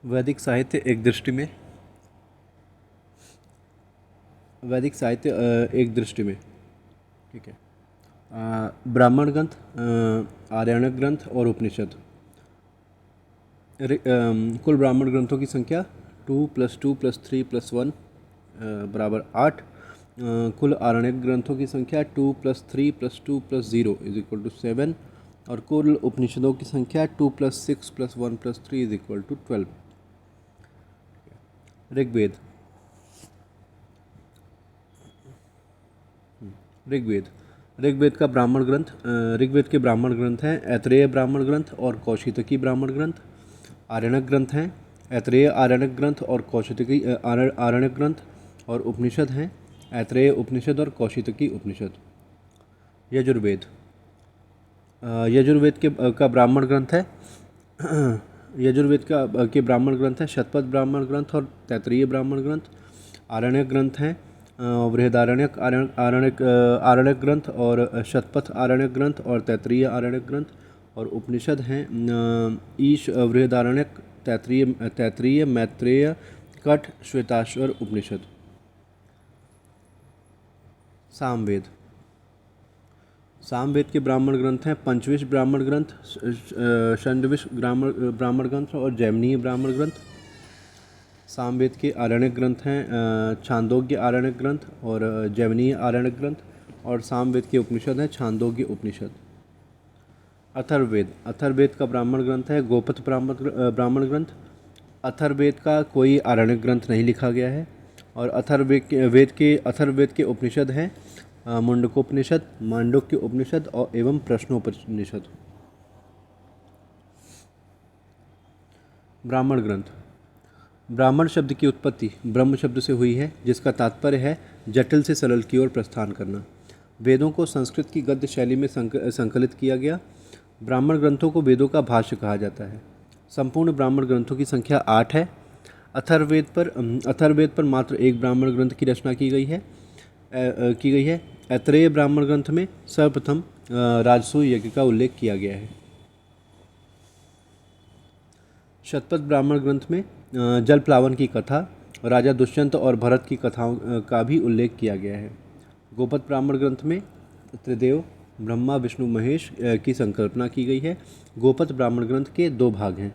वैदिक साहित्य एक दृष्टि में वैदिक साहित्य एक दृष्टि में, ठीक है। ब्राह्मण ग्रंथ, आर्याणक ग्रंथ और उपनिषद। कुल ब्राह्मण ग्रंथों की संख्या 2+2+3+1 बराबर 8। कुल आरण्यक ग्रंथों की संख्या 2+3+2+0 = 7। और कुल उपनिषदों की संख्या 2+6+1+3 = 12। ऋग्वेद। ऋग्वेद ऋग्वेद का ब्राह्मण ग्रंथ ऋग्वेद के ब्राह्मण ग्रंथ हैं ऐतरेय ब्राह्मण ग्रंथ और कौशितकी ब्राह्मण ग्रंथ। आरण्यक ग्रंथ हैं ऐतरेय आरण्यक ग्रंथ और कौशितकी आरण्यक ग्रंथ। और उपनिषद हैं ऐतरेय उपनिषद और कौशितकी उपनिषद। यजुर्वेद यजुर्वेद का ब्राह्मण ग्रंथ है यजुर्वेद के ब्राह्मण ग्रंथ हैं शतपथ ब्राह्मण ग्रंथ और तैत्तिरीय ब्राह्मण ग्रंथ। आरण्यक ग्रंथ हैं बृहदारण्यक आरण्यक ग्रंथ और शतपथ आरण्यक ग्रंथ और तैत्तिरीय आरण्यक ग्रंथ। और उपनिषद हैं ईश बृहदारण्यक तैत्तिरीय मैत्रेय कठ श्वेताश्वर उपनिषद। सामवेद सामवेद के ब्राह्मण ग्रंथ हैं पंचविश ब्राह्मण ग्रंथ, षण्डविश ब्राह्मण ग्रंथ और जैमिनीय ब्राह्मण ग्रंथ। सामवेद के आरण्यक ग्रंथ हैं छांदोग्य आरण्यक ग्रंथ और जैमिनीय आरण्यक ग्रंथ। और सामवेद के उपनिषद हैं छांदोग्य उपनिषद। अथर्ववेद का ब्राह्मण ग्रंथ है गोपथ ब्राह्मण ग्रंथ। अथर्ववेद का कोई आरण्यक ग्रंथ नहीं लिखा गया है। और अथर्ववेद के उपनिषद हैं मुंडकोपनिषद, मांडुक्य उपनिषद और एवं प्रश्नोपनिषद। ब्राह्मण ग्रंथ। ब्राह्मण शब्द की उत्पत्ति ब्रह्म शब्द से हुई है जिसका तात्पर्य है जटिल से सरल की ओर प्रस्थान करना। वेदों को संस्कृत की गद्य शैली में संकलित किया गया। ब्राह्मण ग्रंथों को वेदों का भाष्य कहा जाता है। संपूर्ण ब्राह्मण ग्रंथों की संख्या 8 है। अथर्ववेद पर मात्र एक ब्राह्मण ग्रंथ की रचना की गई है। ऐतरेय ब्राह्मण ग्रंथ में सर्वप्रथम राजसूय यज्ञ का उल्लेख किया गया है। शतपथ ब्राह्मण ग्रंथ में जल प्लावन की कथा, राजा दुष्यंत और भरत की कथाओं का भी उल्लेख किया गया है। गोपथ ब्राह्मण ग्रंथ में त्रिदेव ब्रह्मा विष्णु महेश की संकल्पना की गई है। गोपथ ब्राह्मण ग्रंथ के 2 भाग हैं।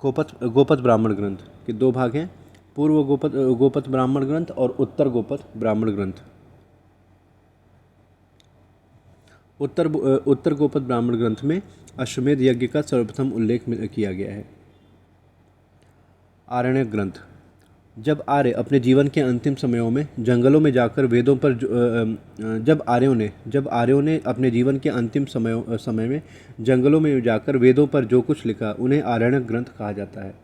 गोपथ ब्राह्मण ग्रंथ के 2 भाग हैं, पूर्व गोपथ ब्राह्मण ग्रंथ और उत्तर गोपथ ब्राह्मण ग्रंथ। उत्तर गोपथ ब्राह्मण ग्रंथ में अश्वमेध यज्ञ का सर्वप्रथम उल्लेख किया गया है। आरण्यक ग्रंथ। जब आर्य अपने जीवन के अंतिम समयों में जंगलों में जाकर वेदों पर जब आर्यों ने अपने जीवन के अंतिम समय में जंगलों में जाकर वेदों पर जो कुछ लिखा उन्हें आरण्यक ग्रंथ कहा जाता है।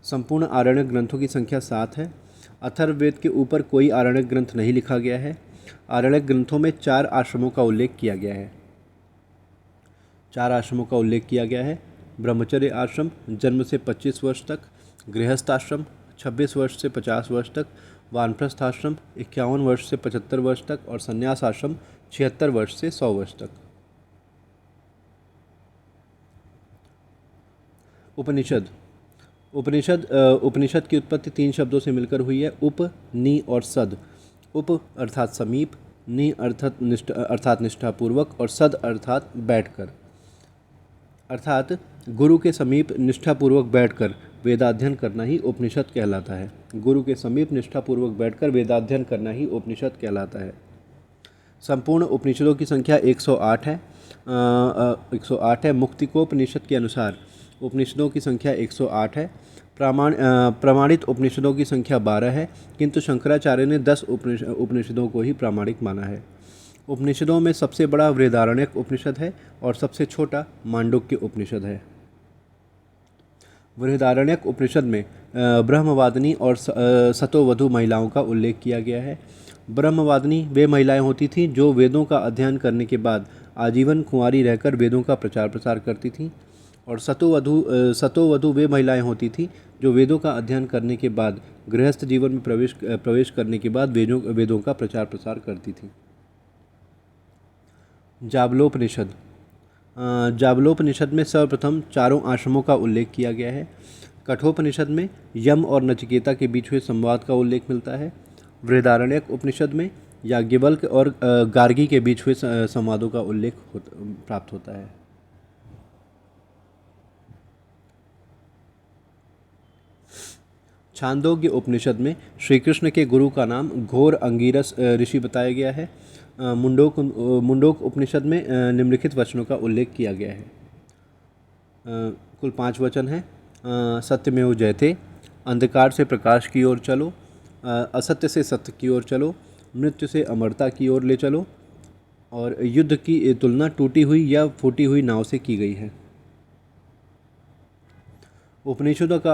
संपूर्ण आरण्यक ग्रंथों की संख्या 7 है। अथर्ववेद के ऊपर कोई आरण्यक ग्रंथ नहीं लिखा गया है। आरण्यक ग्रंथों में 4 आश्रमों का उल्लेख किया गया है। 4 आश्रमों का उल्लेख किया गया है। ब्रह्मचर्य आश्रम जन्म से 25 वर्ष तक, गृहस्थ आश्रम 26 वर्ष से 50 वर्ष तक, वानप्रस्थ आश्रम 51 वर्ष से 75 वर्ष तक और संन्यास आश्रम 76 वर्ष से 100 वर्ष तक। उपनिषद की उत्पत्ति 3 शब्दों से मिलकर हुई है, उप, नि और सद। उप अर्थात समीप, नि अर्थात निष्ठापूर्वक और सद अर्थात बैठकर। अर्थात गुरु के समीप निष्ठापूर्वक बैठकर वेदाध्ययन करना ही उपनिषद कहलाता है। गुरु के समीप निष्ठापूर्वक बैठकर वेदाध्ययन करना ही उपनिषद कहलाता है। संपूर्ण उपनिषदों की संख्या 108 है। 108 है। मुक्तिकोपनिषद के अनुसार उपनिषदों की संख्या 108 है। प्रमाणित उपनिषदों की संख्या 12 है, किंतु शंकराचार्य ने 10 उपनिषदों को ही प्रामाणिक माना है। उपनिषदों में सबसे बड़ा बृहदारण्यक उपनिषद है और सबसे छोटा मांडुक्य उपनिषद है। बृहदारण्यक उपनिषद में ब्रह्मवादिनी और सतोवधू महिलाओं का उल्लेख किया गया है। ब्रह्मवादिनी वे महिलाएं होती थीं जो वेदों का अध्ययन करने के बाद आजीवन कुंवारी रहकर वेदों का प्रचार प्रसार करती थीं। और सतोवधू वे महिलाएं होती थीं जो वेदों का अध्ययन करने के बाद गृहस्थ जीवन में प्रवेश करने के बाद वेदों का प्रचार प्रसार करती थीं। जाबलोपनिषद। जाबलोपनिषद में सर्वप्रथम 4 आश्रमों का उल्लेख किया गया है। कठोपनिषद में यम और नचिकेता के बीच हुए संवाद का उल्लेख मिलता है। बृहदारण्यक उपनिषद में याज्ञवल्क्य और गार्गी के बीच हुए संवादों का उल्लेख प्राप्त होता है। छांदोग्य उपनिषद में श्री कृष्ण के गुरु का नाम घोर अंगिरस ऋषि बताया गया है। मुंडोक उपनिषद में निम्नलिखित वचनों का उल्लेख किया गया है। कुल 5 वचन हैं। सत्यमेव जयते, अंधकार से प्रकाश की ओर चलो, असत्य से सत्य की ओर चलो, मृत्यु से अमरता की ओर ले चलो, और युद्ध की तुलना टूटी हुई या फूटी हुई नाव से की गई है। उपनिषदों का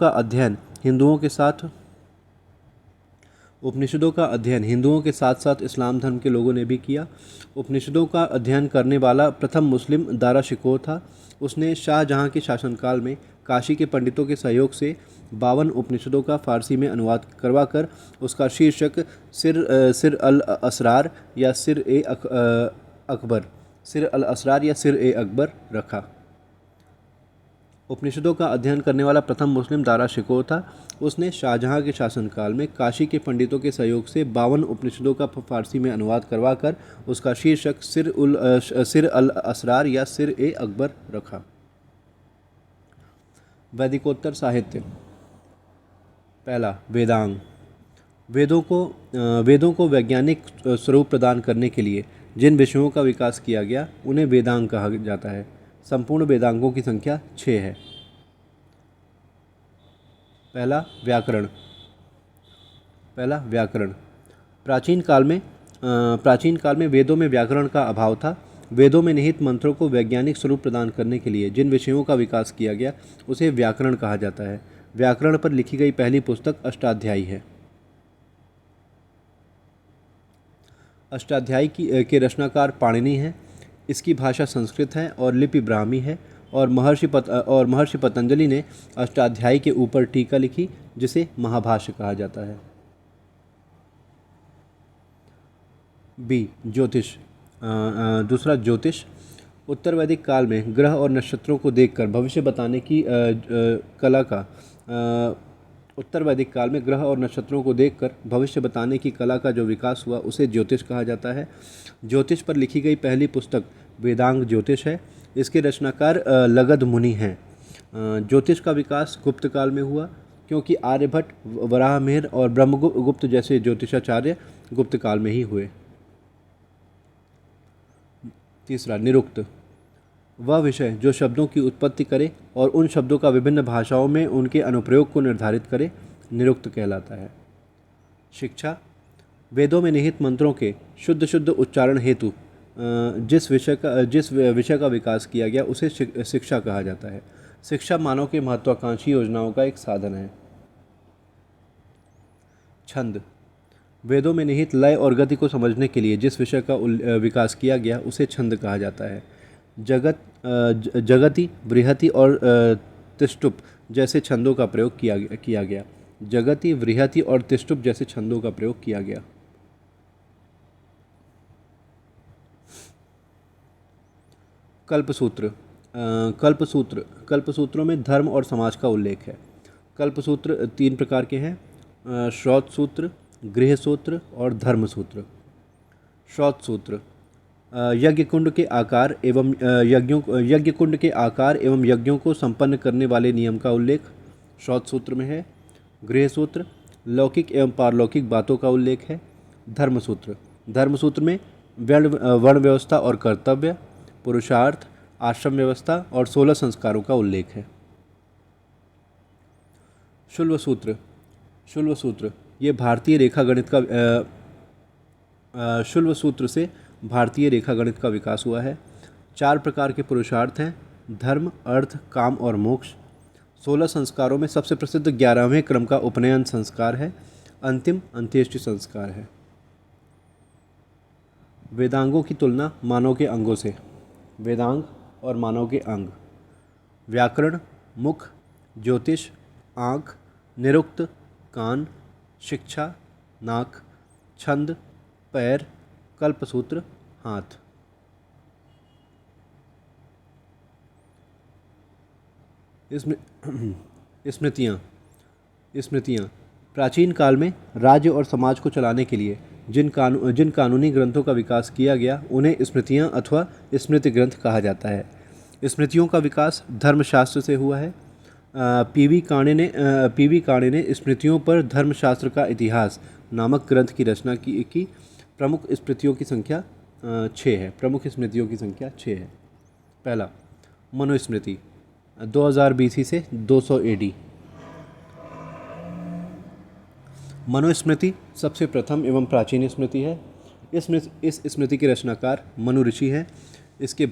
अध्ययन हिंदुओं के साथ साथ इस्लाम धर्म के लोगों ने भी किया। उपनिषदों का अध्ययन करने वाला प्रथम मुस्लिम दारा शिकोह था। उसने शाहजहां के शासनकाल में काशी के पंडितों के सहयोग से 52 उपनिषदों का फारसी में अनुवाद करवाकर उसका शीर्षक सिर अल असरार या सिर ए अकबर रखा। उपनिषदों का अध्ययन करने वाला प्रथम मुस्लिम दारा शिकोह था। उसने शाहजहां के शासनकाल में काशी के पंडितों के सहयोग से 52 उपनिषदों का फारसी में अनुवाद करवाकर उसका शीर्षक सिर अल असरार या सिर ए अकबर रखा। वैदिकोत्तर साहित्य। पहला, वेदांग। वेदों को वैज्ञानिक स्वरूप प्रदान करने के लिए जिन विषयों का विकास किया गया उन्हें वेदांग कहा जाता है। संपूर्ण वेदांगों की संख्या 6 है। पहला, व्याकरण। प्राचीन काल में वेदों में व्याकरण का अभाव था। वेदों में निहित मंत्रों को वैज्ञानिक स्वरूप प्रदान करने के लिए जिन विषयों का विकास किया गया उसे व्याकरण कहा जाता है। व्याकरण पर लिखी गई पहली पुस्तक अष्टाध्यायी है। अष्टाध्यायी के रचनाकार पाणिनि हैं। इसकी भाषा संस्कृत है और लिपि ब्राह्मी है, और महर्षि पतंजलि ने अष्टाध्यायी के ऊपर टीका लिखी जिसे महाभाष्य कहा जाता है। बी, ज्योतिष। दूसरा, ज्योतिष। उत्तर वैदिक काल में ग्रह और नक्षत्रों को देखकर भविष्य बताने की कला का जो विकास हुआ उसे ज्योतिष कहा जाता है। ज्योतिष पर लिखी गई पहली पुस्तक वेदांग ज्योतिष है। इसके रचनाकार लगध मुनि हैं। ज्योतिष का विकास गुप्त काल में हुआ क्योंकि आर्यभट्ट, वराहमिहिर और ब्रह्मगुप्त जैसे ज्योतिषाचार्य गुप्त काल में ही हुए। तीसरा, निरुक्त। वह विषय जो शब्दों की उत्पत्ति करे और उन शब्दों का विभिन्न भाषाओं में उनके अनुप्रयोग को निर्धारित करे, निरुक्त कहलाता है। शिक्षा। वेदों में निहित मंत्रों के शुद्ध उच्चारण हेतु जिस विषय का विकास किया गया उसे शिक्षा कहा जाता है। शिक्षा मानव के महत्वाकांक्षी योजनाओं का एक साधन है। छंद। वेदों में निहित लय और गति को समझने के लिए जिस विषय का विकास किया गया उसे छंद कहा जाता है। जगति, बृहति और तिष्टुप जैसे छंदों का प्रयोग किया गया। जगति, बृहति और तिष्टुप जैसे छंदों का प्रयोग किया गया। कल्पसूत्र। कल्पसूत्रों में धर्म और समाज का उल्लेख है। कल्पसूत्र 3 प्रकार के हैं: श्रौत सूत्र, गृह सूत्र और धर्म सूत्र। श्रौत सूत्र यज्ञ कुंड के आकार एवं यज्ञों को संपन्न करने वाले नियम का उल्लेख श्रौत सूत्र में है। गृह सूत्र लौकिक एवं पारलौकिक बातों का उल्लेख है। धर्म सूत्र में वर्ण व्यवस्था और कर्तव्य, पुरुषार्थ, आश्रम व्यवस्था और 16 संस्कारों का उल्लेख है। शुल्व सूत्र ये भारतीय रेखागणित का विकास हुआ है। 4 प्रकार के पुरुषार्थ हैं: धर्म, अर्थ, काम और मोक्ष। 16 संस्कारों में सबसे प्रसिद्ध 11वें क्रम का उपनयन संस्कार है। अंतिम अंत्येष्टि संस्कार है। वेदांगों की तुलना मानव के अंगों से। वेदांग और मानव के अंग: व्याकरण मुख, ज्योतिष आँख, निरुक्त कान, शिक्षा नाक, छंद पैर, कल्पसूत्र हाथ। स्मृतियाँ। स्मृतियाँ प्राचीन काल में राज्य और समाज को चलाने के लिए जिन कानूनी ग्रंथों का विकास किया गया उन्हें स्मृतियाँ अथवा स्मृति ग्रंथ कहा जाता है। स्मृतियों का विकास धर्मशास्त्र से हुआ है। पीवी काणे ने स्मृतियों पर धर्मशास्त्र का इतिहास नामक ग्रंथ की रचना की। प्रमुख स्मृतियों की संख्या 6 है। प्रमुख स्मृतियों की संख्या 6 है। पहला, मनुस्मृति 2000 BC से 200 AD। मनुस्मृति सबसे प्रथम एवं प्राचीन स्मृति है। इस स्मृति के रचनाकार मनु ऋषि हैं। इसके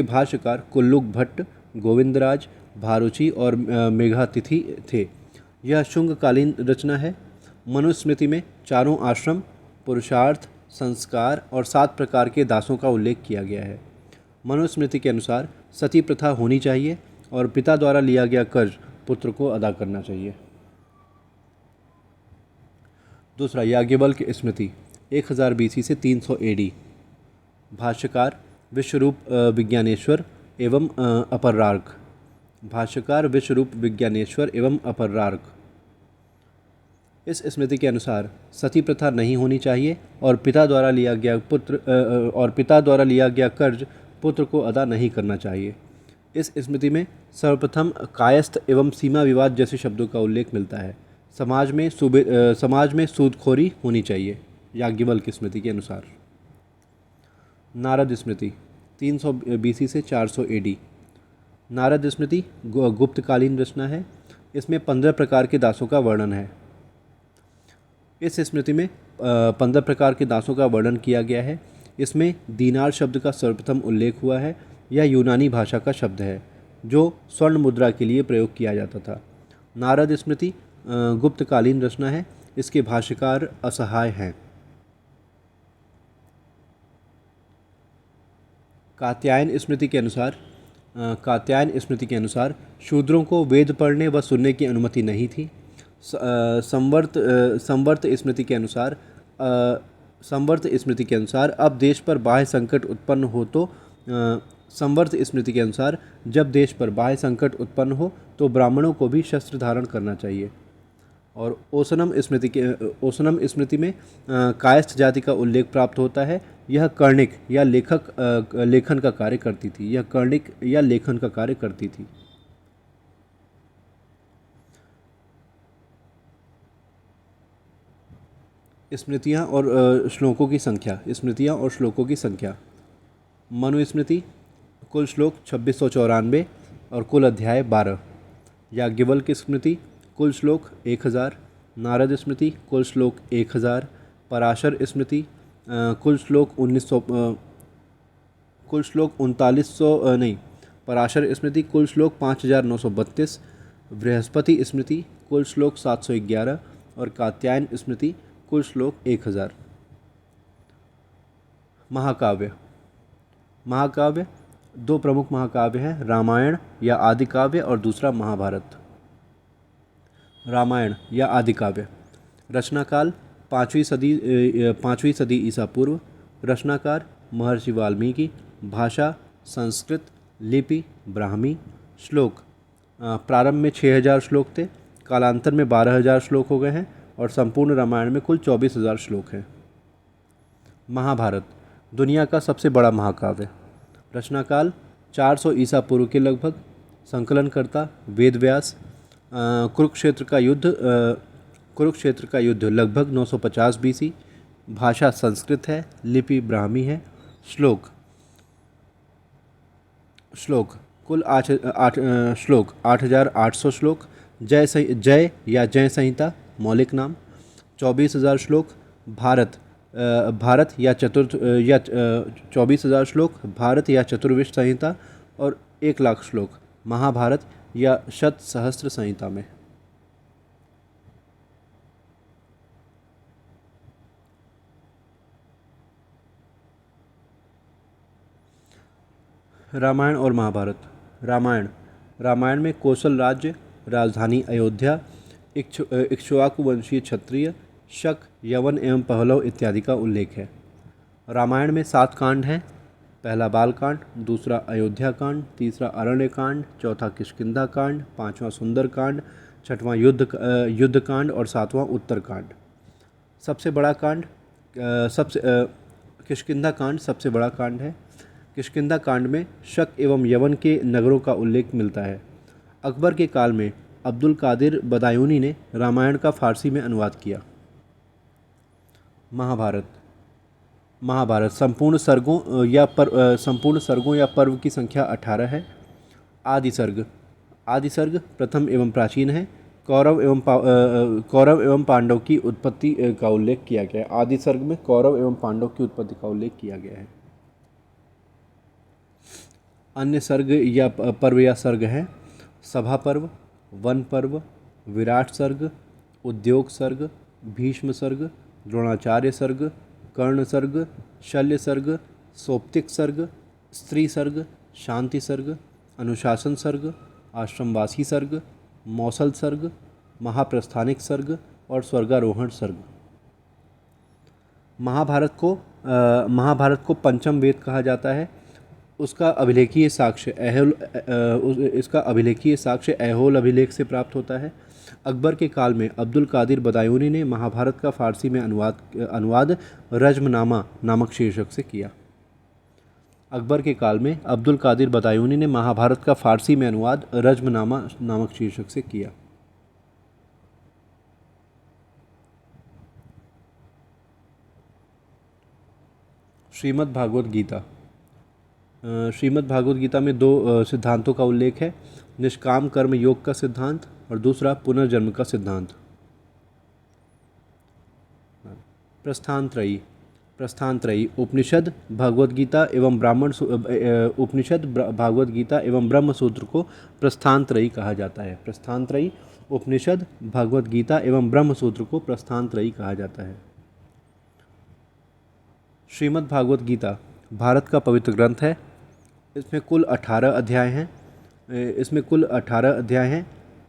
भाष्यकार कुल्लुक भट्ट, गोविंदराज, भारुचि और मेघातिथि थे। यह शुंगकालीन रचना है। मनुस्मृति में चारों आश्रम, पुरुषार्थ, संस्कार और 7 प्रकार के दासों का उल्लेख किया गया है। मनुस्मृति के अनुसार सती प्रथा होनी चाहिए और पिता द्वारा लिया गया कर्ज पुत्र को अदा करना चाहिए। दूसरा, याज्ञवल्क्य स्मृति 1000 BC से 300 AD। भाष्यकार विश्वरूप विज्ञानेश्वर एवं अपरार्क। भाष्यकार विश्वरूप विज्ञानेश्वर एवं अपरार्क। इस स्मृति के अनुसार सती प्रथा नहीं होनी चाहिए और पिता द्वारा लिया गया कर्ज पुत्र को अदा नहीं करना चाहिए। इस स्मृति में सर्वप्रथम कायस्थ एवं सीमा विवाद जैसे शब्दों का उल्लेख मिलता है। समाज में सूदखोरी होनी चाहिए, याज्ञवल्क्य स्मृति के अनुसार। नारद स्मृति 300 BC से 400 AD। नारद स्मृति गुप्तकालीन रचना है। इसमें 15 प्रकार के दासों का वर्णन है। इस स्मृति में 15 प्रकार के दासों का वर्णन किया गया है। इसमें दीनार शब्द का सर्वप्रथम उल्लेख हुआ है। यह यूनानी भाषा का शब्द है जो स्वर्ण मुद्रा के लिए प्रयोग किया जाता था। नारद स्मृति गुप्तकालीन रचना है। इसके भाष्यकार असहाय हैं। कात्यायन स्मृति के अनुसार शूद्रों को वेद पढ़ने व सुनने की अनुमति नहीं थी। संवर्त स्मृति के अनुसार अब देश पर बाह्य संकट उत्पन्न हो तो संवर्त स्मृति के अनुसार जब देश पर बाह्य संकट उत्पन्न हो तो ब्राह्मणों को भी शस्त्र धारण करना चाहिए। और ओसनम स्मृति में कायस्थ जाति का उल्लेख प्राप्त होता है। यह कर्णिक या लेखन का कार्य करती थी। स्मृतियाँ और श्लोकों की संख्या। मनुस्मृति कुल श्लोक 2694 और कुल अध्याय 12। याज्ञवल्क्य स्मृति कुल श्लोक 1000। नारद स्मृति कुल श्लोक 1000। पराशर स्मृति कुल श्लोक 5932। बृहस्पति स्मृति कुल श्लोक 711 और कात्यायन स्मृति कुल श्लोक 1000। महाकाव्य 2 प्रमुख महाकाव्य हैं, रामायण या आदि काव्य और दूसरा महाभारत। रामायण या आदि काव्य। रचनाकाल 5वीं सदी ईसा पूर्व। रचनाकार महर्षि वाल्मीकि। भाषा संस्कृत। लिपि ब्राह्मी। श्लोक प्रारंभ में 6000 श्लोक थे, कालांतर में 12000 श्लोक हो गए हैं और संपूर्ण रामायण में कुल 24000 श्लोक हैं। महाभारत दुनिया का सबसे बड़ा महाकाव्य। रचनाकाल 400 ईसा पूर्व के लगभग। संकलनकर्ता वेद व्यास। कुरुक्षेत्र का युद्ध लगभग 950 BC। भाषा संस्कृत है। लिपि ब्राह्मी है। श्लोक कुल 8800 श्लोक। जय या जय संहिता मौलिक नाम। 24000 श्लोक। भारत या 24000 श्लोक भारत या चतुर्विश संहिता और 1,00,000 श्लोक महाभारत या शत सहस्त्र संहिता में। रामायण और महाभारत। रामायण में कौशल राज्य, राजधानी अयोध्या, इक्ष्वाकु वंशीय क्षत्रिय, शक, यवन एवं पहलव इत्यादि का उल्लेख है। रामायण में 7 कांड हैं। पहला बालकांड, दूसरा अयोध्या कांड, तीसरा अरण्य कांड, चौथा किष्किंधा कांड, पांचवा सुंदर कांड, छठवां युद्ध कांड और सातवां उत्तर कांड। सबसे बड़ा कांड किष्किंधा कांड सबसे बड़ा कांड है। किष्किंधा कांड में शक एवं यवन के नगरों का उल्लेख मिलता है। अकबर के काल में अब्दुल कादिर बदायूनी ने रामायण का फारसी में अनुवाद किया। महाभारत महाभारत संपूर्ण सर्गों या पर्व की संख्या 18 है। आदि सर्ग प्रथम एवं प्राचीन है। कौरव एवं पांडव की उत्पत्ति का उल्लेख किया गया है। आदि सर्ग में कौरव एवं पांडव की उत्पत्ति का उल्लेख किया गया है। अन्य सर्ग या पर्व या सर्ग हैं सभा पर्व, वन पर्व, विराट सर्ग, उद्योग सर्ग, भीष्म सर्ग, द्रोणाचार्य सर्ग, कर्ण सर्ग, शल्य सर्ग, सौप्तिक सर्ग, स्त्री सर्ग, शांति सर्ग, अनुशासन सर्ग, आश्रमवासी सर्ग, मौसल सर्ग, महाप्रस्थानिक सर्ग और स्वर्गारोहण सर्ग। महाभारत को पंचम वेद कहा जाता है। इसका अभिलेखीय साक्ष्य ऐहोल अभिलेख से प्राप्त होता है। अकबर के काल में अब्दुल कादिर बदायूनी ने महाभारत का फारसी में अनुवाद रज्मनामा नामक शीर्षक से किया। अकबर के काल में अब्दुल कादिर बदायूनी ने महाभारत का फारसी में अनुवाद रज्मनामा नामक शीर्षक से किया। श्रीमद् भागवत गीता में दो सिद्धांतों का उल्लेख है। निष्काम कर्म योग का सिद्धांत और दूसरा पुनर्जन्म का सिद्धांत। प्रस्थानत्रयी उपनिषद भागवत गीता एवं ब्रह्म सूत्र को प्रस्थानत्रयी कहा जाता है। प्रस्थानत्रयी उपनिषद भागवत गीता एवं ब्रह्म सूत्र को प्रस्थानत्रयी कहा जाता है। श्रीमद् भागवत गीता भारत का पवित्र ग्रंथ है। इसमें कुल 18 अध्याय हैं।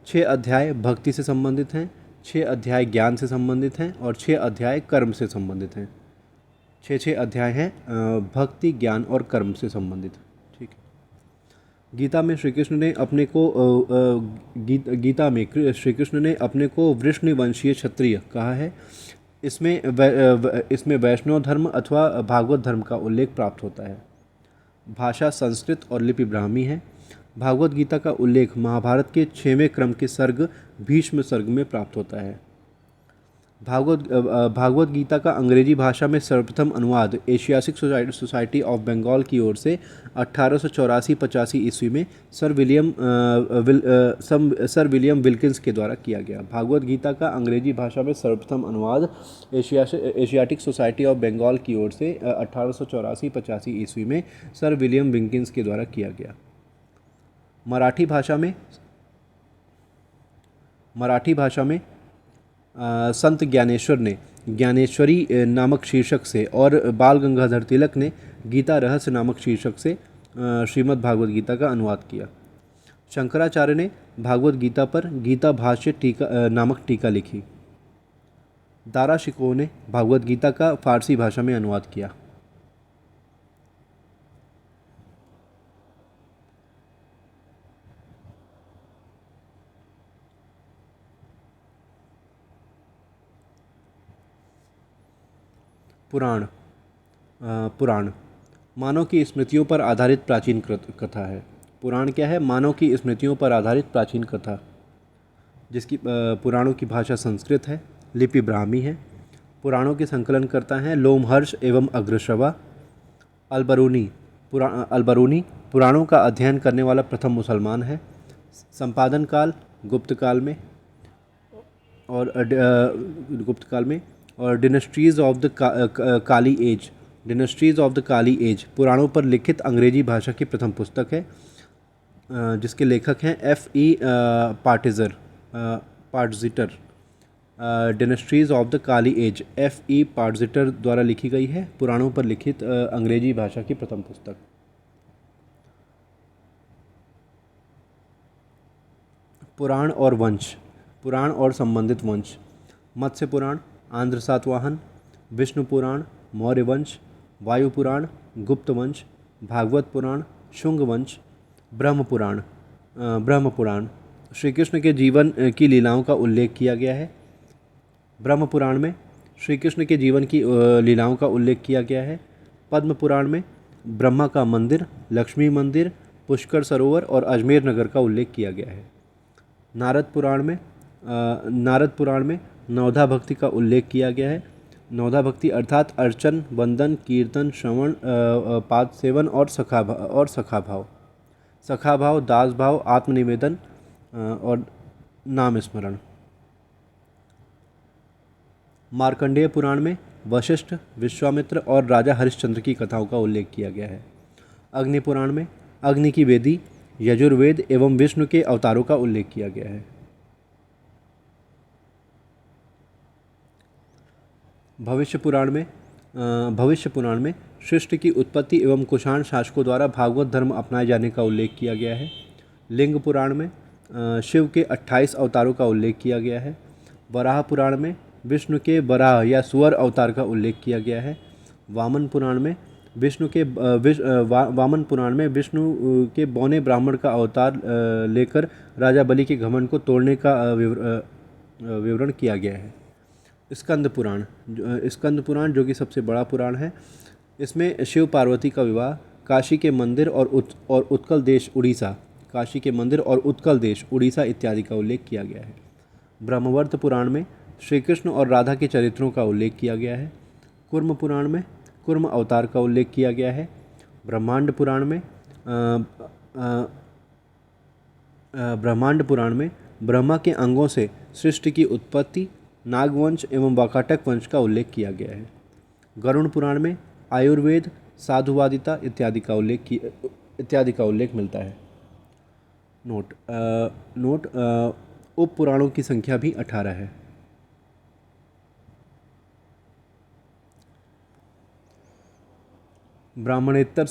6 अध्याय भक्ति से संबंधित हैं, 6 अध्याय ज्ञान से संबंधित हैं और 6 अध्याय कर्म से संबंधित हैं। 6 अध्याय हैं भक्ति, ज्ञान और कर्म से संबंधित। ठीक है। गीता में श्री कृष्ण ने अपने को वृष्णिवंशीय क्षत्रिय कहा है। इसमें वैष्णव धर्म अथवा भागवत धर्म का उल्लेख प्राप्त होता है। भाषा संस्कृत और लिपि ब्राह्मी है। भागवत गीता का उल्लेख महाभारत के 6वें क्रम के सर्ग भीष्म सर्ग में प्राप्त होता है। भागवत गीता का अंग्रेजी भाषा में सर्वप्रथम अनुवाद एशियाटिक सोसाइटी ऑफ बंगाल की ओर से 1884-85 ईस्वी में सर विलियम विल्किंस के द्वारा किया गया। भागवत गीता का अंग्रेजी भाषा में सर्वप्रथम अनुवाद एशियाटिक सोसाइटी ऑफ बंगाल की ओर से 1884-85 ईस्वी में सर विलियम विल्किंस के द्वारा किया गया। मराठी भाषा में संत ज्ञानेश्वर ने ज्ञानेश्वरी नामक शीर्षक से और बाल गंगाधर तिलक ने गीता रहस्य नामक शीर्षक से श्रीमद् भागवत गीता का अनुवाद किया। शंकराचार्य ने भागवत गीता पर गीता भाष्य नामक टीका लिखी। दारा शिकोह ने भागवत गीता का फारसी भाषा में अनुवाद किया। पुराण मानव की स्मृतियों पर आधारित प्राचीन कथा है। पुराण क्या है? मानव की स्मृतियों पर आधारित प्राचीन कथा, जिसकी पुराणों की भाषा संस्कृत है, लिपि ब्राह्मी है। पुराणों के संकलनकर्ता हैं लोमहर्ष एवं अग्रश्रवा। अलबरूनी पुराणों का अध्ययन करने वाला प्रथम मुसलमान है। संपादन काल गुप्त काल में और डिनेस्ट्रीज़ ऑफ द काली एज पुराणों पर लिखित अंग्रेजी भाषा की प्रथम पुस्तक है, जिसके लेखक हैं F.E. Pargiter. Dynasties of the Kali age F.E. Pargiter द्वारा लिखी गई है, पुराणों पर लिखित अंग्रेजी भाषा की प्रथम पुस्तक। पुराण और संबंधित वंश। मत्स्य पुराण, आंध्र सातवाहन, विष्णु पुराण, मौर्य वंश, वायु पुराण, गुप्त वंश, भागवत पुराण, शुंग वंश, ब्रह्म पुराण। श्री कृष्ण के जीवन की लीलाओं का उल्लेख किया गया है। ब्रह्म पुराण में श्री कृष्ण के जीवन की लीलाओं का उल्लेख किया गया है। पद्म पुराण में ब्रह्मा का मंदिर, लक्ष्मी मंदिर, पुष्कर सरोवर और अजमेर नगर का उल्लेख किया गया है। नारद पुराण में नवधा भक्ति का उल्लेख किया गया है। नवधा भक्ति अर्थात अर्चन, वंदन, कीर्तन, श्रवण, पाद सेवन और सखा भाव, दास भाव, आत्मनिवेदन और नाम स्मरण। मार्कंडेय पुराण में वशिष्ठ, विश्वामित्र और राजा हरिश्चंद्र की कथाओं का उल्लेख किया गया है। अग्नि पुराण में अग्नि की वेदी, यजुर्वेद एवं विष्णु के अवतारों का उल्लेख किया गया है। भविष्य पुराण में सृष्टि की उत्पत्ति एवं कुषाण शासकों द्वारा भागवत धर्म अपनाए जाने का उल्लेख किया गया है। लिंग पुराण में शिव के 28 अवतारों का उल्लेख किया गया है। वराह पुराण में विष्णु के वराह या सुअर अवतार का उल्लेख किया गया है। वामन पुराण में विष्णु के बौने ब्राह्मण का अवतार लेकर राजा बलि के घमंड को तोड़ने का विवरण किया गया है। स्कंद पुराण जो कि सबसे बड़ा पुराण है, इसमें शिव पार्वती का विवाह, काशी के मंदिर और उत्कल देश उड़ीसा इत्यादि का उल्लेख किया गया है। ब्रह्मवर्त पुराण में श्री कृष्ण और राधा के चरित्रों का उल्लेख किया गया है। कुर्म पुराण में कुर्म अवतार का उल्लेख किया गया है। ब्रह्मांड पुराण में ब्रह्मा के अंगों से सृष्टि की उत्पत्ति, नागवंश एवं वाकाटक वंश का उल्लेख किया गया है। गरुड़ पुराण में आयुर्वेद, साधुवादिता इत्यादि का उल्लेख मिलता है। उप पुराणों की संख्या भी 18 है। ब्राह्मणेतर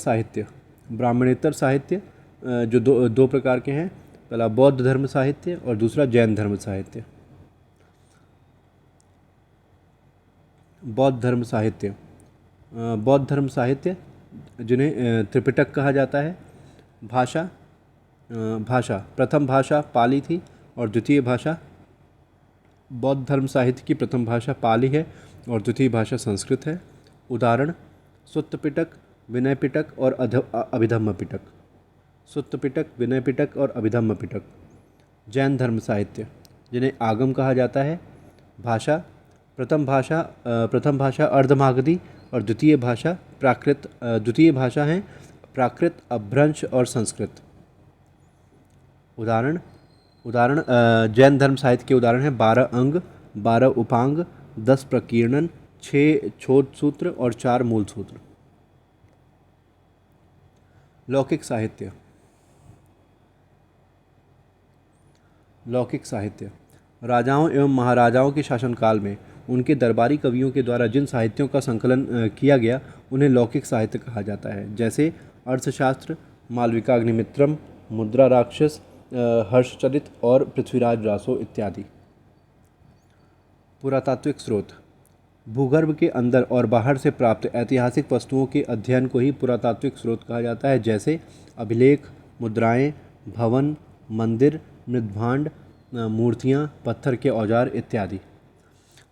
साहित्य जो दो प्रकार के हैं, पहला बौद्ध धर्म साहित्य और दूसरा जैन धर्म साहित्य। बौद्ध धर्म साहित्य जिन्हें त्रिपिटक कहा जाता है। भाषा प्रथम भाषा पाली थी और द्वितीय भाषा, बौद्ध धर्म साहित्य की प्रथम भाषा पाली है और द्वितीय भाषा संस्कृत है। उदाहरण सुत्त पिटक, विनय पिटक और अभिधम्म पिटक। जैन धर्म साहित्य जिन्हें आगम कहा जाता है। भाषा प्रथम भाषा अर्धमागधी और द्वितीय भाषा हैं प्राकृत, अभ्रंश और संस्कृत। उदाहरण जैन धर्म साहित्य के उदाहरण हैं 12 अंग, 12 उपांग, 10 प्रकीर्णन, 6 छोद सूत्र और 4 मूल सूत्र। लौकिक साहित्य राजाओं एवं महाराजाओं के शासनकाल में उनके दरबारी कवियों के द्वारा जिन साहित्यों का संकलन किया गया उन्हें लौकिक साहित्य कहा जाता है, जैसे अर्थशास्त्र, मालविकाग्निमित्रम, मुद्रा राक्षस, हर्षचरित और पृथ्वीराज रासो इत्यादि। पुरातात्विक स्रोत भूगर्भ के अंदर और बाहर से प्राप्त ऐतिहासिक वस्तुओं के अध्ययन को ही पुरातात्विक स्रोत कहा जाता है, जैसे अभिलेख, मुद्राएं, भवन, मंदिर, मृद्भांड, मूर्तियां, पत्थर के औजार इत्यादि।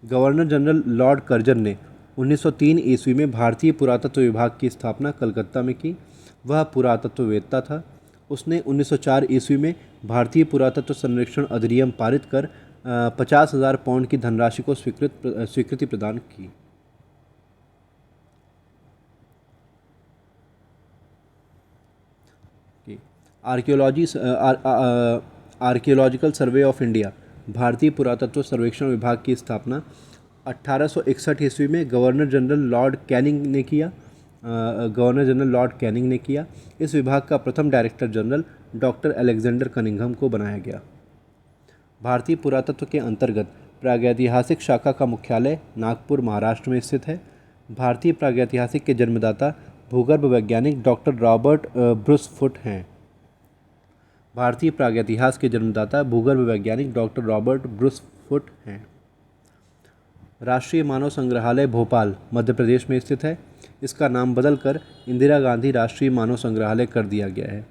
गवर्नर जनरल लॉर्ड कर्जन ने 1903 ईस्वी में भारतीय पुरातत्व विभाग की स्थापना कलकत्ता में की। वह पुरातत्ववेत्ता था। उसने 1904 ईस्वी में भारतीय पुरातत्व संरक्षण अधिनियम पारित कर 50,000 पाउंड की धनराशि को स्वीकृति प्रदान की। आर्कियोलॉजिकल सर्वे ऑफ इंडिया भारतीय पुरातत्व सर्वेक्षण विभाग की स्थापना 1861 ईस्वी में गवर्नर जनरल लॉर्ड कैनिंग ने किया। इस विभाग का प्रथम director general doctor Alexander Cunningham को बनाया गया। भारतीय पुरातत्व के अंतर्गत प्रागैतिहासिक शाखा का मुख्यालय नागपुर, महाराष्ट्र में स्थित है। भारतीय प्रागैतिहासिक के जन्मदाता भूगर्भ वैज्ञानिक डॉक्टर रॉबर्ट ब्रूस फुट हैं। भारतीय प्रागैतिहास के जन्मदाता भूगर्भ वैज्ञानिक डॉक्टर रॉबर्ट ब्रूस फुट हैं। राष्ट्रीय मानव संग्रहालय भोपाल, मध्य प्रदेश में स्थित है। इसका नाम बदलकर इंदिरा गांधी राष्ट्रीय मानव संग्रहालय कर दिया गया है।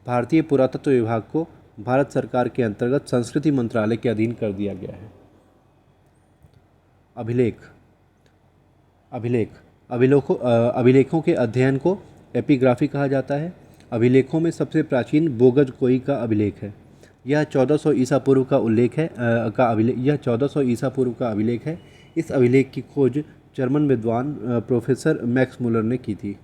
भारतीय पुरातत्व विभाग को भारत सरकार के अंतर्गत संस्कृति मंत्रालय के अधीन कर दिया गया है। अभिलेख। अभिलेखों के अध्ययन को एपिग्राफी कहा जाता है। अभिलेखों में सबसे प्राचीन बोगज कोई का अभिलेख है। यह 1400 ईसा पूर्व का उल्लेख है यह 1400 ईसा पूर्व का अभिलेख है। इस अभिलेख की खोज जर्मन विद्वान प्रोफेसर मैक्स मुलर ने की थी।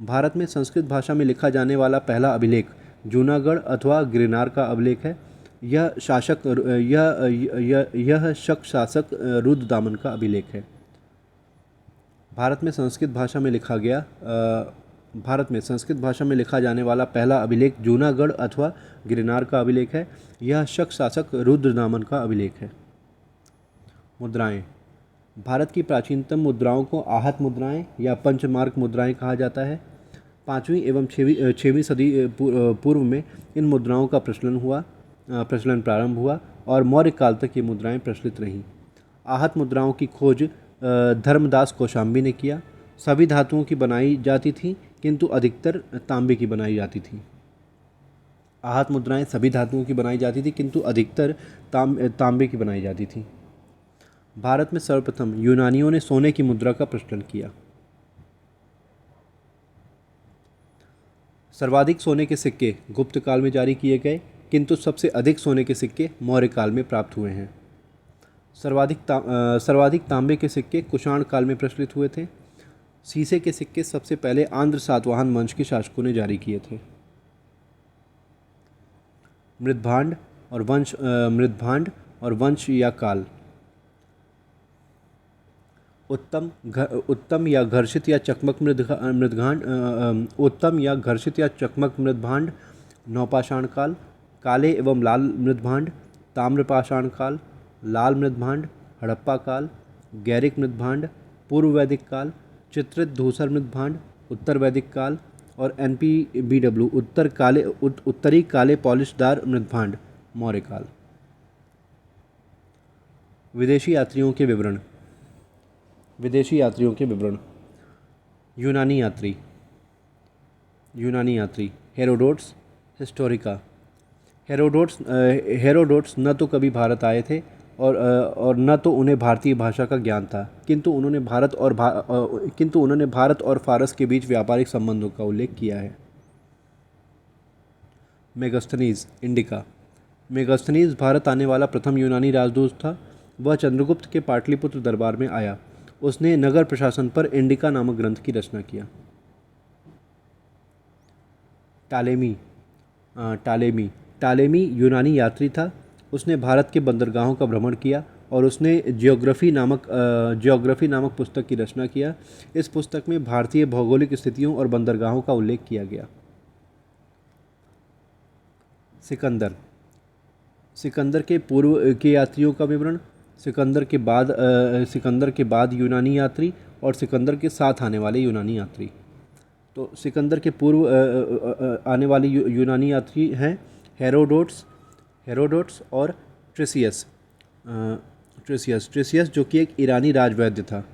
भारत में संस्कृत भाषा में लिखा जाने वाला पहला अभिलेख जूनागढ़ अथवा गिरनार का अभिलेख है। यह शक शासक रुद्रदामन का अभिलेख है। भारत में संस्कृत भाषा में लिखा जाने वाला पहला अभिलेख जूनागढ़ अथवा गिरनार का अभिलेख है। यह शक शासक रुद्रदामन का अभिलेख है। मुद्राएं। भारत की प्राचीनतम मुद्राओं को आहत मुद्राएं या पंचमार्क मुद्राएं कहा जाता है। 5वीं एवं 6वीं सदी पूर्व में इन मुद्राओं का प्रचलन प्रारंभ हुआ और मौर्य काल तक ये मुद्राएं प्रचलित रहीं। आहत मुद्राओं की खोज धर्मदास कौशाम्बी ने किया। सभी धातुओं की बनाई जाती थी किंतु अधिकतर तांबे की बनाई जाती थी। आहत मुद्राएं सभी धातुओं की बनाई जाती थी किंतु अधिकतर तांबे की बनाई जाती थी। भारत में सर्वप्रथम यूनानियों ने सोने की मुद्रा का प्रचलन किया। सर्वाधिक सोने के सिक्के गुप्त काल में जारी किए गए किंतु सबसे अधिक सोने के सिक्के मौर्य काल में प्राप्त हुए हैं। सर्वाधिक तांबे के सिक्के कुषाण काल में प्रचलित हुए थे। सीसे के सिक्के सबसे पहले आंध्र सातवाहन वंश के शासकों ने जारी किए थे। मृद्भांड और वंश या काल। उत्तम या घर्षित या चकमक मृद्भांड नवपाषाण काल। काले एवं लाल मृद्भांड ताम्रपाषाण काल। लाल मृद्भांड हड़प्पा काल। गैरिक मृद्भांड पूर्व वैदिक काल। चित्रित धूसर मृद्भांड उत्तर वैदिक काल। और NPBW उत्तरी काले पॉलिशदार मृद्भांड मौर्य काल। विदेशी यात्रियों के विवरण। यूनानी यात्री हेरोडोट्स हिस्टोरिका। हेरोडोट्स न तो कभी भारत आए थे और न तो उन्हें भारतीय भाषा का ज्ञान था, किंतु उन्होंने भारत और फारस के बीच व्यापारिक संबंधों का उल्लेख किया है। मेगास्थनीज इंडिका। मेगास्थनीज भारत आने वाला प्रथम यूनानी राजदूत था। वह चंद्रगुप्त के पाटलिपुत्र दरबार में आया। उसने नगर प्रशासन पर इंडिका नामक ग्रंथ की रचना किया। टालेमी यूनानी यात्री था। उसने भारत के बंदरगाहों का भ्रमण किया और उसने जियोग्राफी नामक पुस्तक की रचना किया। इस पुस्तक में भारतीय भौगोलिक स्थितियों और बंदरगाहों का उल्लेख किया गया। सिकंदर के पूर्व के यात्रियों का विवरण। सिकंदर के बाद यूनानी यात्री और सिकंदर के साथ आने वाले यूनानी यात्री। तो सिकंदर के पूर्व आने वाले यूनानी यात्री हैं हेरोडोट्स और ट्रेसियस जो कि एक ईरानी राजवैद्य था।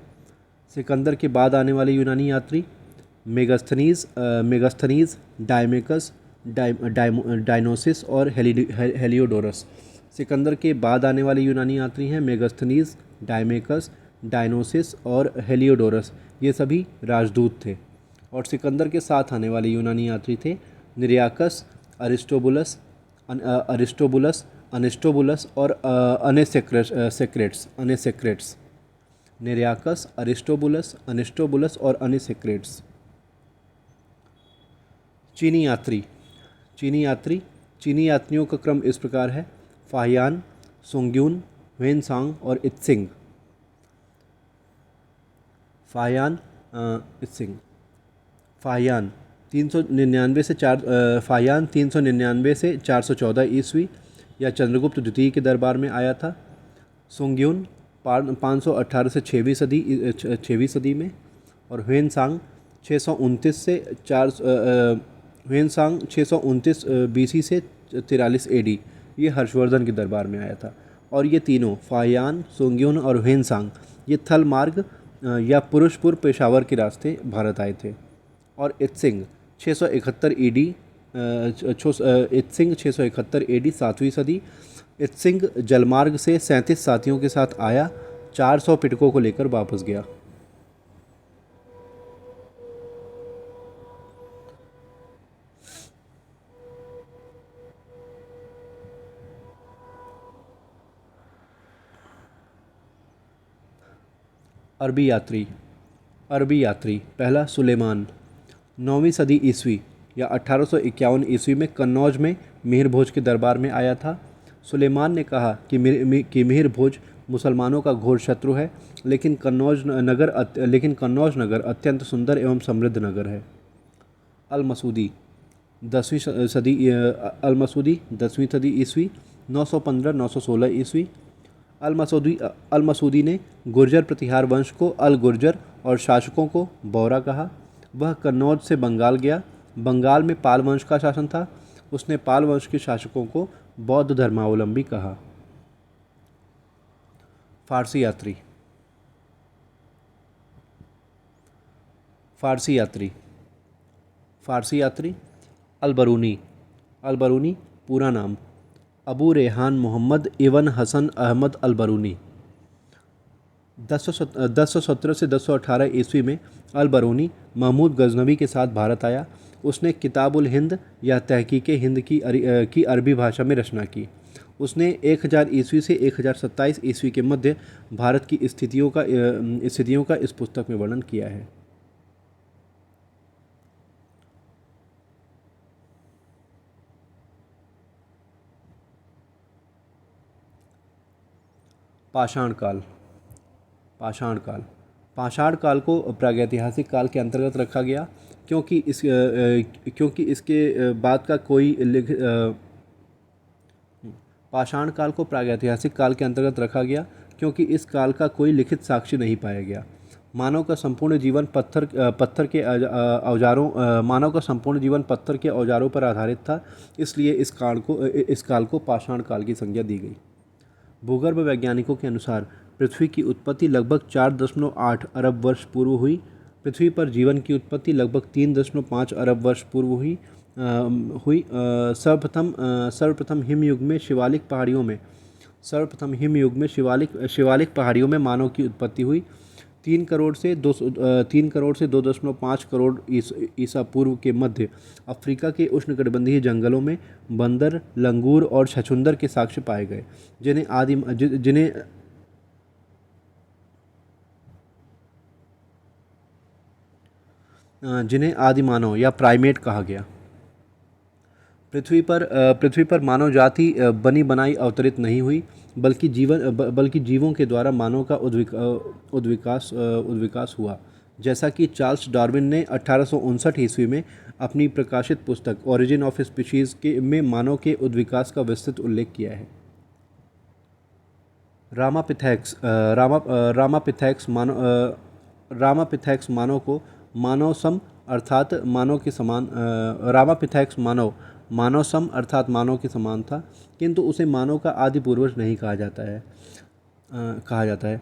सिकंदर के बाद आने वाले यूनानी यात्री मेगास्थनीज डायमेकस डायनोसिस और हेलियोडोरस। सिकंदर के बाद आने वाले यूनानी यात्री हैं मेगास्थनीज डायमेकस डायनोसिस और हेलियोडोरस। ये सभी राजदूत थे। और सिकंदर के साथ आने वाले यूनानी यात्री थे निरियाकस अरिस्टोबुलस और अनेसेक्रेट्स। निरियाकस अनिस्टोबुलस और अनेसेक्रेट्स। चीनी यात्रियों का क्रम इस प्रकार है: फाहियान, सोंग्यून, ह्वेनसांग और इत्सिंग। फाहियान 399 से 414 ईस्वी या चंद्रगुप्त द्वितीय के दरबार में आया था। सोंग्यून 518 से 6वीं सदी में। और ह्वेनसांग 629 BC से 43 AD ये हर्षवर्धन के दरबार में आया था। और ये तीनों फाहियान, सोंग्यून और ह्वेनसांग ये थल मार्ग या पुरुषपुर पेशावर के रास्ते भारत आए थे। और इत्सिंग 671 ईडी इत्सिंग 671 एडी 7वीं सदी। इत्सिंग जलमार्ग से 37 साथियों के साथ आया, 400 पिटकों को लेकर वापस गया। अरबी यात्री। अरबी यात्री पहला सुलेमान 9वीं सदी ईस्वी या 1851 ईस्वी में कन्नौज में मिहिर भोज के दरबार में आया था। सुलेमान ने कहा कि मिहिर भोज मुसलमानों का घोर शत्रु है, लेकिन कन्नौज नगर अत्यंत सुंदर एवं समृद्ध नगर है। अल मसूदी 10वीं सदी ईस्वी 915-916 ईस्वी। अल मसूदी ने गुर्जर प्रतिहार वंश को अल गुर्जर और शासकों को बौरा कहा। वह कन्नौज से बंगाल गया। बंगाल में पाल वंश का शासन था। उसने पाल वंश के शासकों को बौद्ध धर्मावलंबी कहा। फारसी यात्री। फारसी यात्री फारसी यात्री अल-बरूनी। अल-बरूनी पूरा नाम अबू रेहान मोहम्मद इब्न हसन अहमद अल-बरूनी। 1017 से 1018 ईस्वी में अल-बरूनी महमूद गजनवी के साथ भारत आया। उसने किताबुल हिंद या तहकीक हिंद की अरबी भाषा में रचना की। उसने 1000 ईस्वी से 1027 ईस्वी के मध्य भारत की स्थितियों का इस पुस्तक में वर्णन किया है। पाषाण काल। पाषाण काल पाषाण काल को प्रागैतिहासिक काल के अंतर्गत रखा गया, क्योंकि इसके बाद का कोई पाषाण काल को प्रागैतिहासिक काल के अंतर्गत रखा गया क्योंकि इस काल का कोई लिखित साक्ष्य नहीं पाया गया। मानव का संपूर्ण जीवन पत्थर के औजारों पर आधारित था, इसलिए इस काल को पाषाण काल की संज्ञा दी गई। भूगर्भ वैज्ञानिकों के अनुसार पृथ्वी की उत्पत्ति लगभग 4.8 अरब वर्ष पूर्व हुई। पृथ्वी पर जीवन की उत्पत्ति लगभग 3.5 अरब वर्ष पूर्व हुई। सर्वप्रथम हिमयुग में शिवालिक पहाड़ियों में मानव की उत्पत्ति हुई। 3 करोड़ से 2.5 करोड़ ईसा पूर्व के मध्य अफ्रीका के उष्णकटिबंधीय जंगलों में बंदर, लंगूर और छछूंदर के साक्ष्य पाए गए, जिन्हें आदिमानव या प्राइमेट कहा गया। पृथ्वी पर मानव जाति बनी बनाई अवतरित नहीं हुई, बल्कि जीवों के द्वारा मानव का उद्विकास हुआ, जैसा कि चार्ल्स डार्विन ने 1859 ईस्वी में अपनी प्रकाशित पुस्तक ओरिजिन ऑफ स्पीशीज में मानव के उद्विकास का विस्तृत उल्लेख किया है। रामापिथेक्स मानव को मानव सम अर्थात मानव के समान था, किंतु उसे मानव का आदि पूर्वज नहीं कहा जाता है।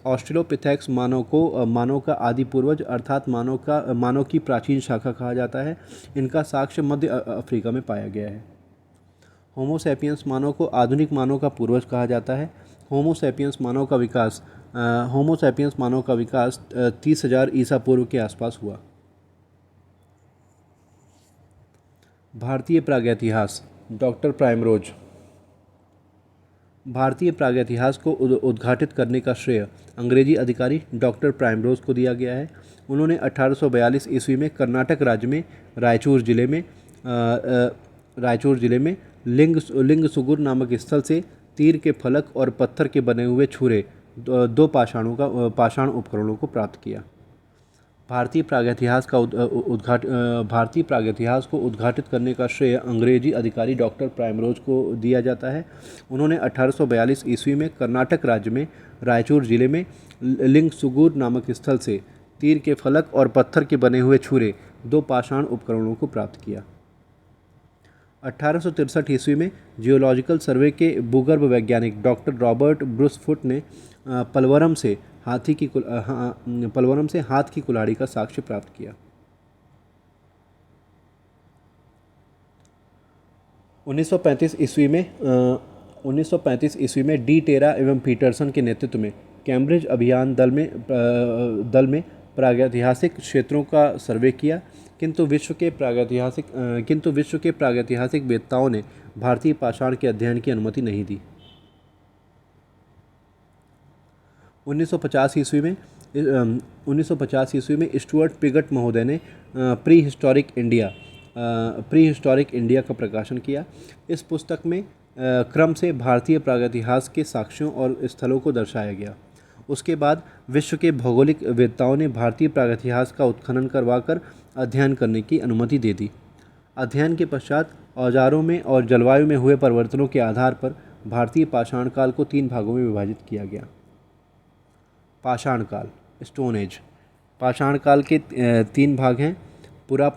ऑस्ट्रेलोपिथेक्स मानव का आदि पूर्वज अर्थात मानव की प्राचीन शाखा कहा जाता है। इनका साक्ष्य मध्य अफ्रीका में पाया गया है। होमोसैपियंस मानव को आधुनिक मानव का पूर्वज कहा जाता है। होमोसैपियंस मानव का विकास 30,000 ईसा पूर्व के आसपास हुआ। भारतीय प्रागैतिहास डॉक्टर प्राइमरोज। भारतीय प्रागैतिहास को उद्घाटित करने का श्रेय अंग्रेजी अधिकारी डॉक्टर प्राइमरोज को दिया गया है। उन्होंने 1842 ईस्वी में कर्नाटक राज्य में रायचूर जिले में लिंगसुगुर नामक स्थल से तीर के फलक और पत्थर के बने हुए छुरे 2 पाषाण उपकरणों को प्राप्त किया। भारतीय प्रागैतिहास को उद्घाटित करने का श्रेय अंग्रेजी अधिकारी डॉक्टर प्राइमरोज को दिया जाता है। उन्होंने 1842 ईस्वी में कर्नाटक राज्य में रायचूर जिले में लिंगसुगुर नामक स्थल से तीर के फलक और पत्थर के बने हुए छुरे 2 पाषाण उपकरणों को प्राप्त किया। 1863 ईस्वी में जियोलॉजिकल सर्वे के भूगर्भ वैज्ञानिक डॉक्टर रॉबर्ट ब्रूसफुट ने पलवरम से पलवरम से हाथ की कुल्हाड़ी का साक्ष्य प्राप्त किया। 1935 ईस्वी में 1935 ईस्वी में डी टेरा एवं पीटरसन के नेतृत्व में कैम्ब्रिज अभियान दल में प्रागैतिहासिक क्षेत्रों का सर्वे किया, किंतु विश्व के प्रागैतिहासिक वेत्ताओं ने भारतीय पाषाण के अध्ययन की अनुमति नहीं दी। 1950 ईस्वी में स्टुअर्ट पिगट महोदय ने प्री हिस्टोरिक इंडिया का प्रकाशन किया। इस पुस्तक में क्रम से भारतीय प्रागैतिहास के साक्ष्यों और स्थलों को दर्शाया गया। उसके बाद विश्व के भौगोलिक वेत्ताओं ने भारतीय प्रागैतिहास का उत्खनन करवाकर अध्ययन करने की अनुमति दे दी। अध्ययन के पश्चात औजारों में और जलवायु में हुए परिवर्तनों के आधार पर भारतीय पाषाण काल को 3 भागों में विभाजित किया गया। पाषाण काल, स्टोन एज। पाषाण काल के 3 भाग हैं: पुरा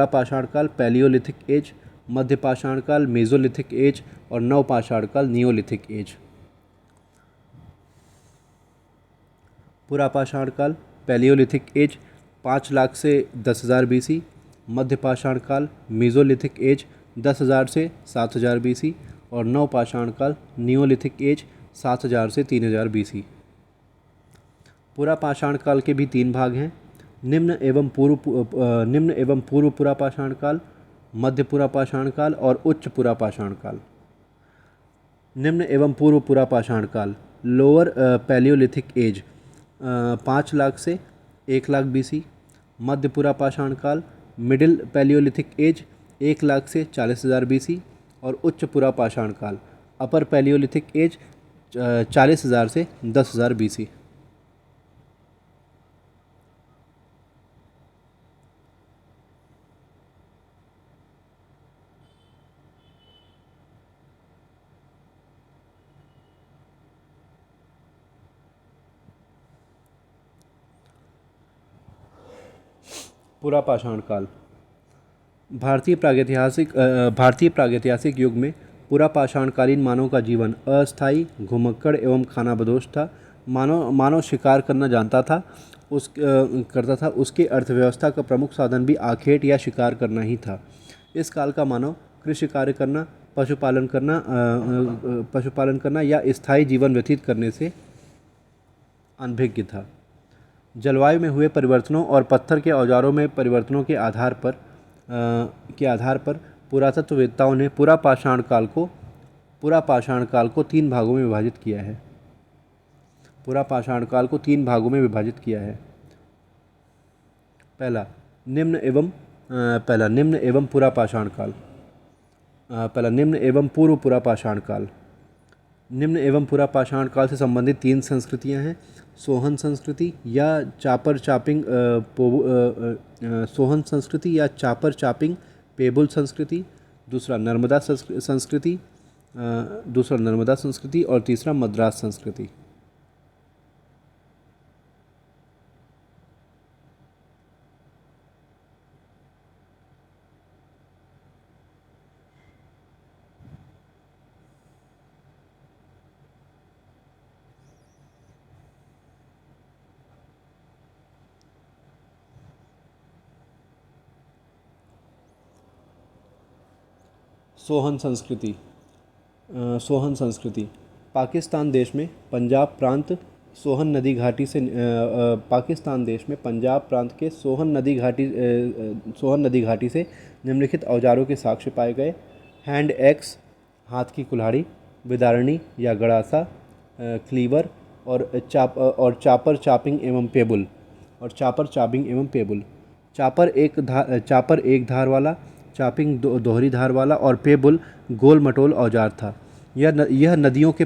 पाषाण काल, पैलियोलिथिक एज, मध्य पाषाण काल, मेसोलिथिक एज और नव पाषाण काल, नियोलिथिक एज। पुरा पाषाण काल, पैलियोलिथिक एज 5 लाख से 10,000 BC, मध्य पाषाण काल, मेसोलिथिक एज 10,000 से 7,000 BC और नव पाषाण काल, नियोलिथिक एज 7,000 से 3,000 BC। पुरा पाषाण काल के भी 3 भाग हैं: निम्न एवं पूर्व पुरा पाषाण काल, मध्य पुरा पाषाण काल और उच्च पुरा पाषाण काल। निम्न एवं पूर्व पुरा पाषाण काल, लोअर पैलियोलिथिक एज 5 लाख से 1 लाख BC, मध्य पुरा पाषाण काल, मिडिल पैलियोलिथिक एज 1 लाख से 40,000 BC और उच्च पुरा पाषाण काल, अपर पैलियोलिथिक एज 40,000 से 10,000 BC। पुरा पाषाण काल। भारतीय प्रागैतिहासिक युग में पुरा पाषाणकालीन मानव का जीवन अस्थायी, घुमक्कड़ एवं खानाबदोश था। मानव शिकार करना जानता था, उसके अर्थव्यवस्था का प्रमुख साधन भी आखेट या शिकार करना ही था। इस काल का मानव कृषि कार्य करना, पशुपालन करना या स्थायी जीवन व्यतीत करने से अनभिज्ञ था। जलवायु में हुए परिवर्तनों और पत्थर के औजारों में परिवर्तनों के आधार पर पुरातत्ववेत्ताओं ने पुरा पाषाण काल को 3 भागों में विभाजित किया है। पुरा पाषाण काल को 3 भागों में विभाजित किया है। पहला निम्न एवं पुरा पाषाण काल। पहला निम्न एवं पूर्व पुरा पाषाण काल। निम्न एवं पुरा पाषाण काल से संबंधित 3 संस्कृतियां हैं: सोहन संस्कृति या चापर चापिंग पेबुल संस्कृति, दूसरा नर्मदा संस्कृति और तीसरा मद्रास संस्कृति। सोहन संस्कृति पाकिस्तान देश में पंजाब प्रांत के सोहन नदी घाटी से निम्नलिखित औजारों के साक्ष्य पाए गए: हैंड एक्स, हाथ की कुल्हाड़ी, विदारणी या गड़ासा, क्लीवर और चापर चापिंग एवं पेबुल। चापर एक धार वाला, चापिंग दोहरी धार वाला और पेबुल गोल मटोल औजार था। यह नदियों के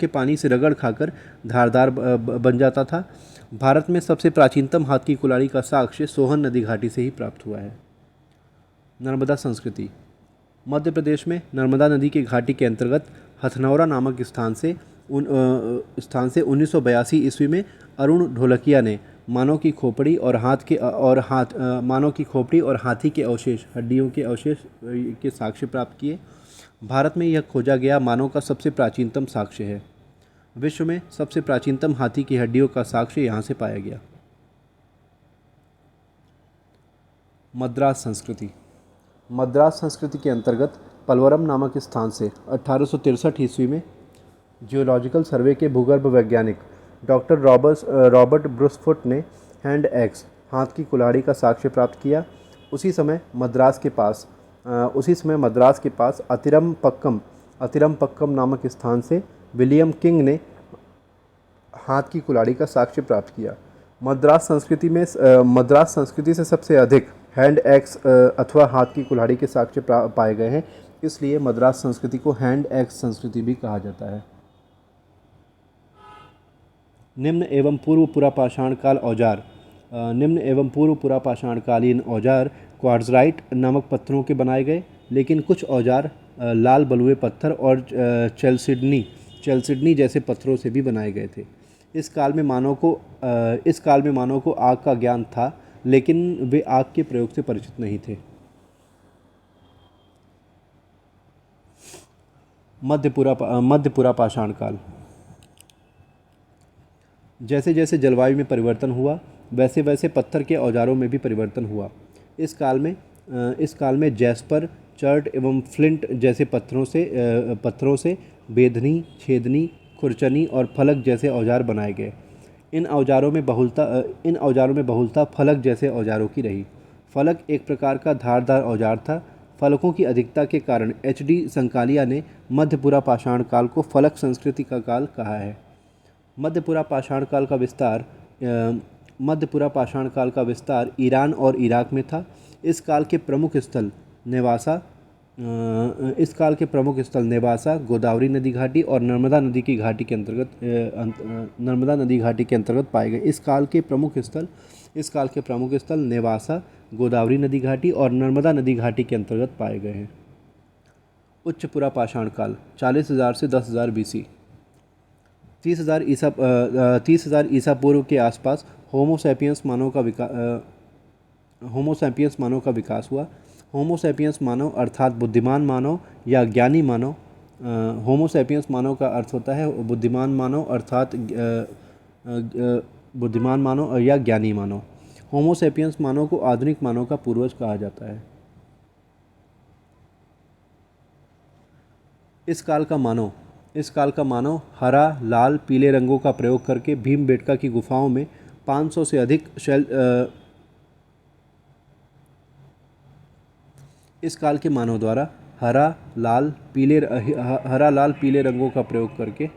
पानी से रगड़ खाकर धारदार बन जाता था। भारत में सबसे प्राचीनतम हाथ की कुल्हाड़ी का साक्ष्य सोहन नदी घाटी से ही प्राप्त हुआ है। नर्मदा संस्कृति मध्य प्रदेश में नर्मदा नदी के घाटी के अंतर्गत हथनौरा नामक स्थान से 1982 ईस्वी में अरुण ढोलकिया ने मानव की खोपड़ी और हाथी के अवशेष, हड्डियों के अवशेष के साक्ष्य प्राप्त किए। भारत में यह खोजा गया मानव का सबसे प्राचीनतम साक्ष्य है। विश्व में सबसे प्राचीनतम हाथी की हड्डियों का साक्ष्य यहाँ से पाया गया। मद्रास संस्कृति। मद्रास संस्कृति के अंतर्गत पलवरम नामक स्थान से 1863 ईस्वी में जियोलॉजिकल सर्वे के भूगर्भ वैज्ञानिक डॉक्टर रॉबर्ट ब्रुसफुट ने हैंड एक्स हाथ की कुल्हाड़ी का साक्ष्य प्राप्त किया। उसी समय मद्रास के पास अतिरमपक्कम नामक स्थान से विलियम किंग ने हाथ की कुल्हाड़ी का साक्ष्य प्राप्त किया। मद्रास संस्कृति से सबसे अधिक हैंड एक्स अथवा हाथ की कुल्हाड़ी के साक्ष्य पाए गए हैं, इसलिए मद्रास संस्कृति को हैंड एक्स संस्कृति भी कहा जाता है। निम्न एवं पूर्व पुरापाषाणकालीन औजार क्वार्ट्ज़राइट नामक पत्थरों के बनाए गए, लेकिन कुछ औजार लाल बलुए पत्थर और चैल्सिडनी जैसे पत्थरों से भी बनाए गए थे। इस काल में मानव को आग का ज्ञान था, लेकिन वे आग के प्रयोग से परिचित नहीं थे। मध्य पुरापाषाण काल। जैसे जैसे जलवायु में परिवर्तन हुआ, वैसे वैसे पत्थर के औजारों में भी परिवर्तन हुआ। इस काल में जैस्पर, चर्ट एवं फ्लिंट जैसे पत्थरों से बेधनी, छेदनी, खुरचनी और फलक जैसे औजार बनाए गए। इन औजारों में बहुलता फलक जैसे औजारों की रही। फलक एक प्रकार का धारदार औजार था। फलकों की अधिकता के कारण HD संकालिया ने मध्य पुरापाषाण काल को फलक संस्कृति का काल कहा है। मध्य पुरापाषाण काल का विस्तार ईरान और इराक में था। इस काल के प्रमुख स्थल नेवासा, गोदावरी नदी घाटी और नर्मदा नदी घाटी के अंतर्गत पाए गए। इस काल के प्रमुख स्थल नेवासा, गोदावरी नदी घाटी और नर्मदा नदी घाटी के अंतर्गत पाए गए हैं। उच्च पुरापाषाण काल 40,000 से 10,000 BC। 30,000 ईसा पूर्व के आसपास होमो सैपियंस मानव का विकास हुआ। होमो सैपियंस मानव अर्थात बुद्धिमान मानव या ज्ञानी मानव। होमो सैपियंस मानव का अर्थ होता है बुद्धिमान मानव अर्थात बुद्धिमान मानव या ज्ञानी मानव। होमो सैपियंस मानव को आधुनिक मानव का पूर्वज कहा जाता है। इस काल का मानव हरा, लाल, पीले रंगों का प्रयोग करके भीमबेटका की गुफाओं में 500 से अधिक इस काल के मानव द्वारा हरा, लाल, पीले रंगों का प्रयोग करके